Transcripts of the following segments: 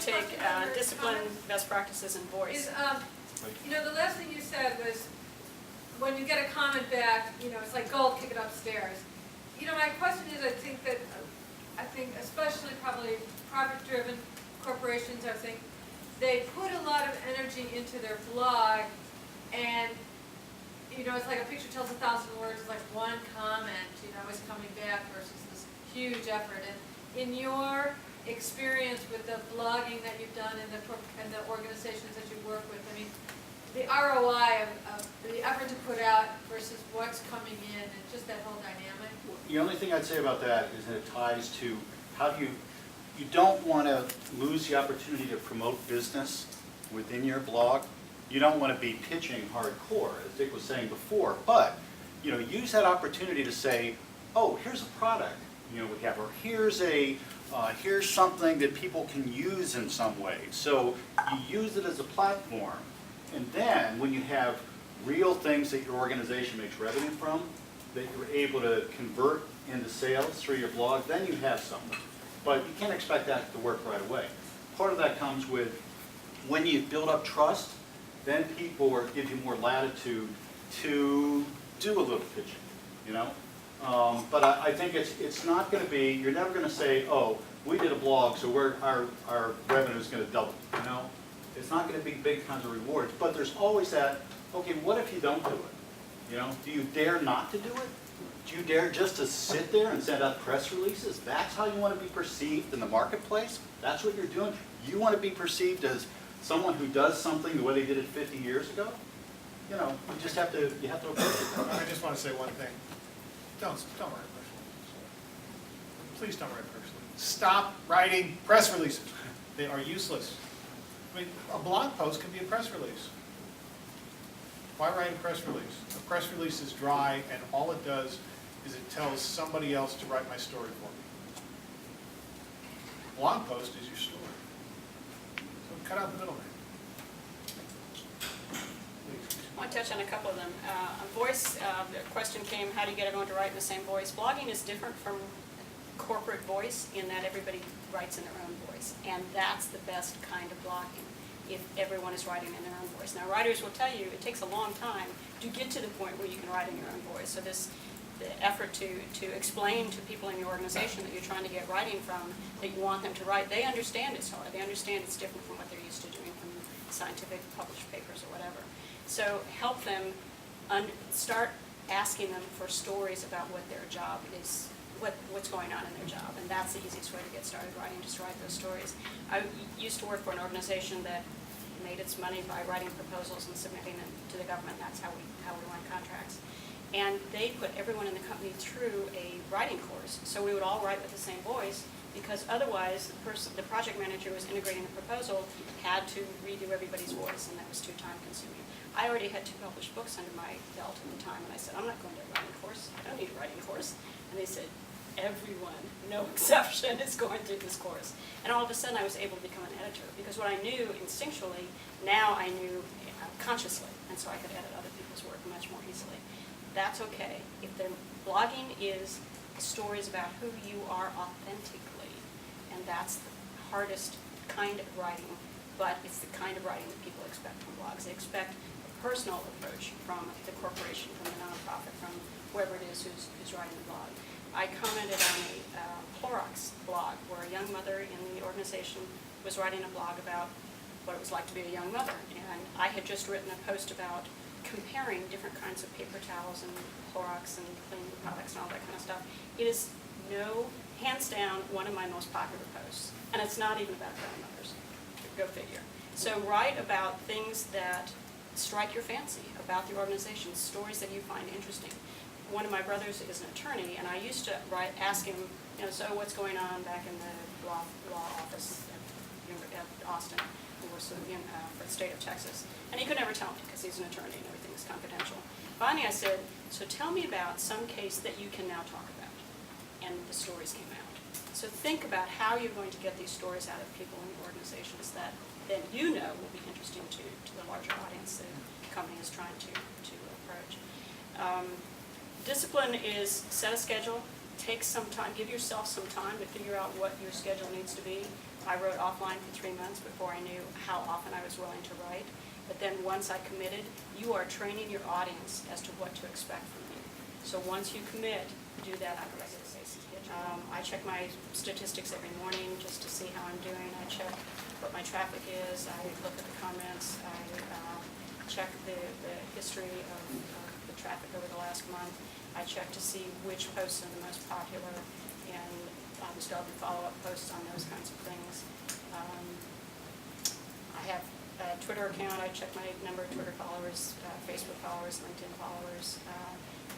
take discipline, best practices, and voice. You know, the last thing you said was, when you get a comment back, you know, it's like gold, kick it upstairs. You know, my question is, I think especially probably profit-driven corporations, I think, they put a lot of energy into their blog, and, you know, it's like a picture tells 1,000 words, it's like one comment, you know, is coming back versus this huge effort. And in your experience with the blogging that you've done and the organizations that you work with, I mean, the ROI of the effort to put out versus what's coming in and just that whole dynamic? The only thing I'd say about that is that it ties to how do you don't want to lose the opportunity to promote business within your blog. You don't want to be pitching hardcore, as Dick was saying before, but you know, use that opportunity to say, oh, here's a product, you know, we have, or here's something that people can use in some way. So you use it as a platform, and then when you have real things that your organization makes revenue from, that you're able to convert into sales through your blog, then you have something. But you can't expect that to work right away. Part of that comes with when you build up trust, then people give you more latitude to do a little pitching, you know? But I think it's not going to be, you're never going to say, oh, we did a blog, so our revenue is going to double, you know? It's not going to be big kinds of rewards, but there's always that, okay, what if you don't do it? You know, do you dare not to do it? Do you dare just to sit there and send out press releases? That's how you want to be perceived in the marketplace? That's what you're doing? You want to be perceived as someone who does something the way they did it 50 years ago? You know, you just have to approach it. I just want to say one thing. Don't write press releases. Please don't write press releases. Stop writing press releases. They are useless. I mean, a blog post can be a press release. Why write a press release? A press release is dry, and all it does is it tells somebody else to write my story for me. A blog post is your story. So cut out the middleman. I want to touch on a couple of them. Voice, the question came, how do you get everyone to write in the same voice? Blogging is different from corporate voice in that everybody writes in their own voice, and that's the best kind of blogging, if everyone is writing in their own voice. Now, writers will tell you it takes a long time to get to the point where you can write in your own voice. So the effort to explain to people in your organization that you're trying to get writing from, that you want them to write, they understand it's hard. They understand it's different from what they're used to doing from scientific published papers or whatever. So help them start asking them for stories about what their job is, what's going on in their job, and that's the easiest way to get started writing, just write those stories. I used to work for an organization that made its money by writing proposals and submitting them to the government. That's how we won contracts. And they put everyone in the company through a writing course, so we would all write with the same voice, because otherwise the project manager who was integrating the proposal had to redo everybody's voice, and that was too time consuming. I already had 2 published books under my belt at the time, and I said, I'm not going to a writing course. I don't need a writing course. And they said, everyone, no exception, is going through this course. And all of a sudden I was able to become an editor, because what I knew instinctually, now I knew consciously, and so I could edit other people's work much more easily. That's okay. If their blogging is stories about who you are authentically, and that's the hardest kind of writing, but it's the kind of writing that people expect from blogs. They expect a personal approach from the corporation, from the nonprofit, from whoever it is who's writing the blog. I commented on a Clorox blog where a young mother in the organization was writing a blog about what it was like to be a young mother. And I had just written a post about comparing different kinds of paper towels and Clorox and cleaning products and all that kind of stuff. It is hands down, one of my most popular posts. And it's not even about grandmothers. Go figure. So write about things that strike your fancy about the organization, stories that you find interesting. One of my brothers is an attorney, and I used to ask him, you know, so what's going on back in the law office at Austin, who was for the state of Texas. And he could never tell me because he's an attorney and everything is confidential. Finally I said, so tell me about some case that you can now talk about. And the stories came out. So think about how you're going to get these stories out of people in your organizations that then you know will be interesting to the larger audience that the company is trying to approach. Discipline is set a schedule, take some time, give yourself some time to figure out what your schedule needs to be. I wrote offline for 3 months before I knew how often I was willing to write. But then once I committed, you are training your audience as to what to expect from you. So once you commit, do that on a regular basis. I check my statistics every morning just to see how I'm doing. I check what my traffic is. I look at the comments. I check the history of the traffic over the last month. I check to see which posts are the most popular, and obviously I'll do follow-up posts on those kinds of things. I have a Twitter account. I check my number of Twitter followers, Facebook followers, LinkedIn followers.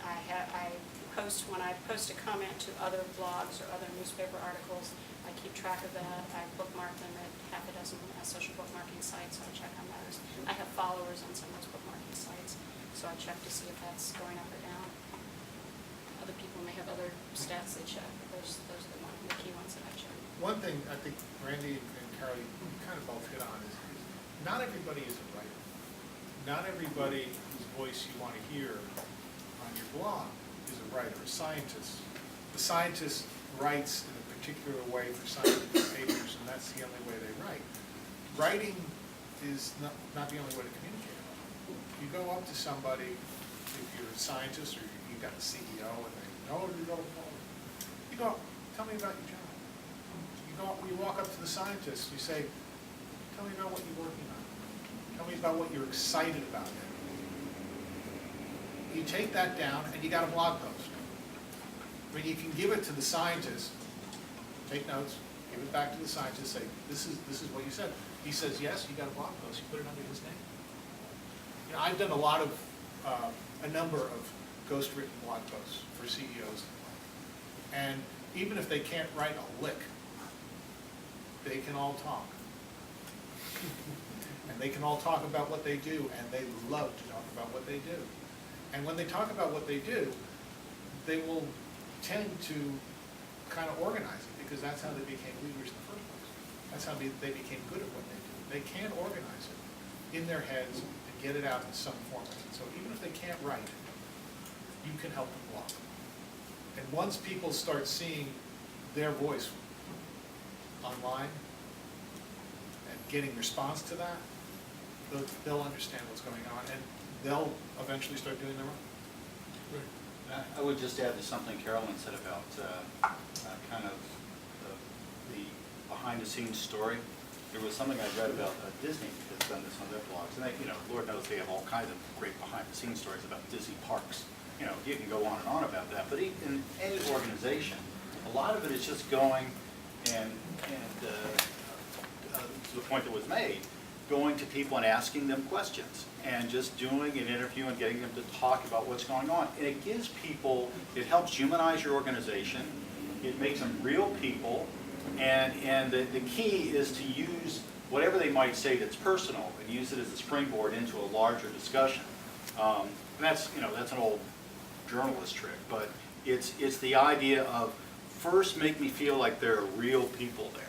I post, when I post a comment to other blogs or other newspaper articles, I keep track of that. I bookmark them at half a dozen social bookmarking sites, so I check on those. I have followers on some of those bookmarking sites, so I check to see if that's going up or down. Other people may have other stats they check, but those are the key ones that I check. One thing I think Randy and Carol, you kind of both hit on is not everybody is a writer. Not everybody whose voice you want to hear on your blog is a writer, a scientist. The scientist writes in a particular way for scientific papers, and that's the only way they write. Writing is not the only way to communicate. You go up to somebody, if you're a scientist or you've got a CEO, and they know you go, tell me about your job. You walk up to the scientist, you say, tell me about what you're working on. Tell me about what you're excited about. You take that down and you got a blog post. I mean, you can give it to the scientist, take notes, give it back to the scientist, say, this is what you said. He says, yes, you got a blog post, you put it under his name. You know, I've done a number of ghost-written blog posts for CEOs. And even if they can't write a lick, they can all talk. And they can all talk about what they do, and they love to talk about what they do. And when they talk about what they do, they will tend to kind of organize it, because that's how they became leaders in the first place. That's how they became good at what they do. They can organize it in their heads and get it out in some format. So even if they can't write, you can help them blog. And once people start seeing their voice online and getting response to that, they'll understand what's going on, and they'll eventually start doing their own. I would just add to something Carolyn said about kind of the behind-the-scenes story. There was something I read about Disney has done this on their blogs, and they, Lord knows they have all kinds of great behind-the-scenes stories about Disney parks. You can go on and on about that, but in any organization, a lot of it is just going and to the point that was made, going to people and asking them questions, and just doing an interview and getting them to talk about what's going on. And it gives people, it helps humanize your organization, it makes them real people, and the key is to use whatever they might say that's personal and use it as a springboard into a larger discussion. And that's an old journalist trick, but it's the idea of first make me feel like there are real people there.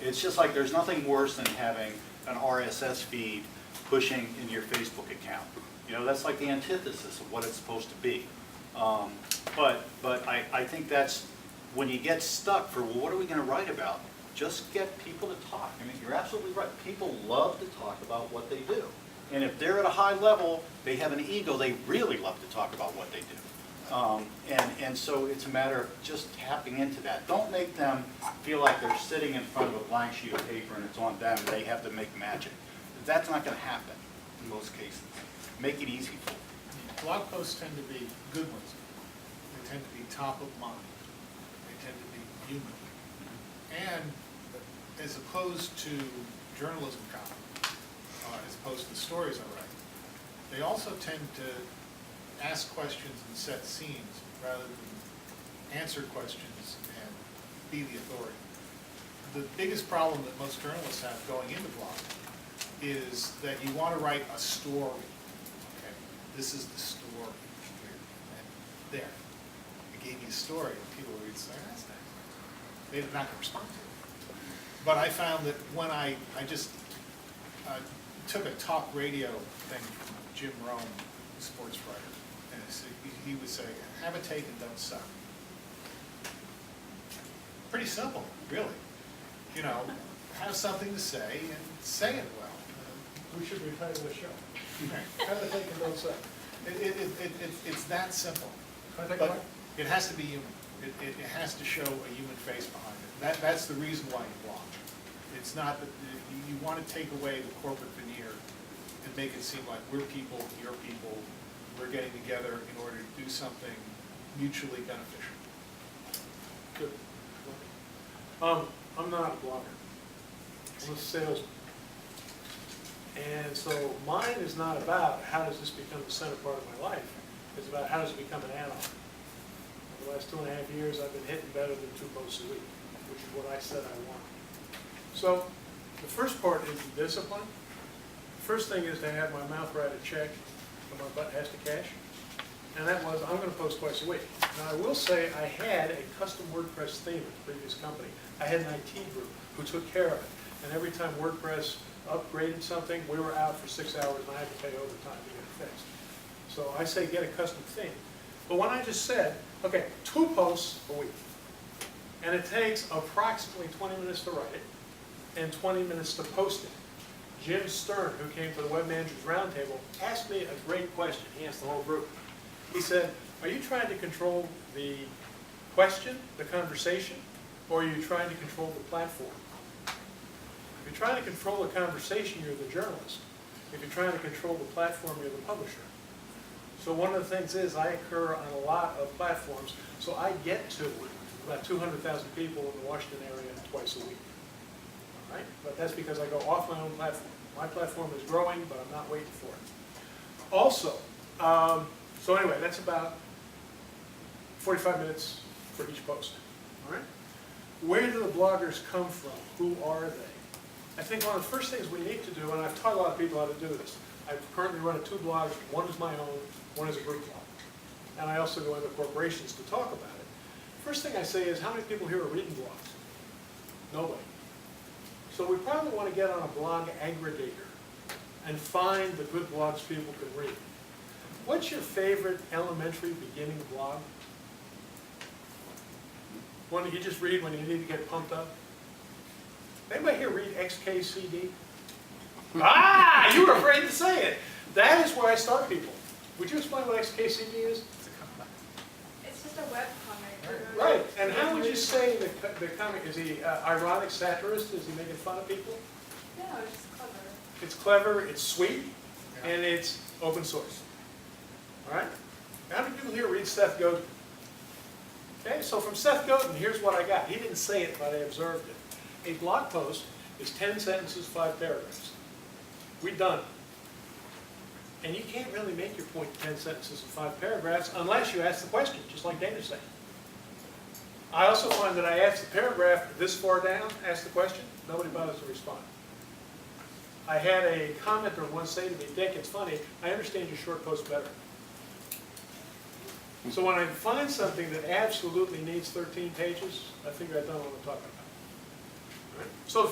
It's just like there's nothing worse than having an RSS feed pushing in your Facebook account. That's like the antithesis of what it's supposed to be. But I think that's when you get stuck for, well, what are we going to write about? Just get people to talk. I mean, you're absolutely right. People love to talk about what they do. And if they're at a high level, they have an ego, they really love to talk about what they do. And so it's a matter of just tapping into that. Don't make them feel like they're sitting in front of a blank sheet of paper and it's on them, they have to make magic. That's not going to happen in most cases. Make it easy for them. Blog posts tend to be good ones. They tend to be top of mind. They tend to be human. And as opposed to journalism column, as opposed to the stories I write, they also tend to ask questions and set scenes rather than answer questions and be the authority. The biggest problem that most journalists have going into blogging is that you want to write a story. Okay, this is the story here, and there. I gave you a story, and people would say, that's nice. They're not going to respond to it. But I found that when I just took a talk radio thing from Jim Rome, the sports writer, and he would say, have a take and don't suck. Pretty simple, really. You know, have something to say and say it well. We should retitle the show. Right. Kind of thinking both sides. It's that simple. Can I take a But bite? it has to be human. It has to show a human face behind it. That's the reason why you blog. It's not that, you want to take away the corporate veneer and make it seem like we're people, you're people, we're getting together in order to do something mutually beneficial. Good. I'm not a blogger. I'm a salesman. And so mine is not about how does this become the center part of my life. It's about how does it become an add-on. For the last 2.5 years, I've been hitting better than 2 posts a week, which is what I said I want. So the first part is the discipline. The first thing is to have my mouth write a check and my butt has to cash. And that was, I'm going to post twice a week. Now, I will say I had a custom WordPress theme at the previous company. I had an IT group who took care of it. And every time WordPress upgraded something, we were out for 6 hours and I had to pay overtime to get it fixed. So I say get a custom theme. But when I just said, okay, 2 posts a week, and it takes approximately 20 minutes to write it and 20 minutes to post it. Jim Stern, who came to the Web Managers Roundtable, asked me a great question. He asked the whole group. He said, are you trying to control the question, the conversation, or are you trying to control the platform? If you're trying to control the conversation, you're the journalist. If you're trying to control the platform, you're the publisher. So one of the things is I occur on a lot of platforms, so I get to about 200,000 people in the Washington area twice a week. All right? But that's because I go off my own platform. My platform is growing, but I'm not waiting for it. Also, so anyway, that's about 45 minutes for each post. All right? Where do the bloggers come from? Who are they? I think one of the first things we need to do, and I've taught a lot of people how to do this, I currently run 2 blogs. One is my own, one is a group blog. And I also go into corporations to talk about it. First thing I say is, how many people here are reading blogs? Nobody. So we probably want to get on a blog aggregator and find the good blogs people can read. What's your favorite elementary beginning blog? One that you just read when you need to get pumped up? Anybody here read XKCD? Ah, you were afraid to say it. That is where I start people. Would you explain what XKCD is? It's just a web comic. Right. And how would you say the comic, is he ironic satirist? Is he making fun of people? No, it's just clever. It's clever, it's sweet, and it's open source. All right? How many people here read Seth Godin? Okay, so from Seth Godin, here's what I got. He didn't say it, but I observed it. A blog post is 10 sentences, 5 paragraphs. We're done. And you can't really make your point in 10 sentences and 5 paragraphs unless you ask the question, just like Dana said. I also find that I ask the paragraph this far down, ask the question, nobody bothers to respond. I had a commenter once say to me, Dick, it's funny, I understand your short post better. So when I find something that absolutely needs 13 pages, I figure I've done what I'm talking about. All right? So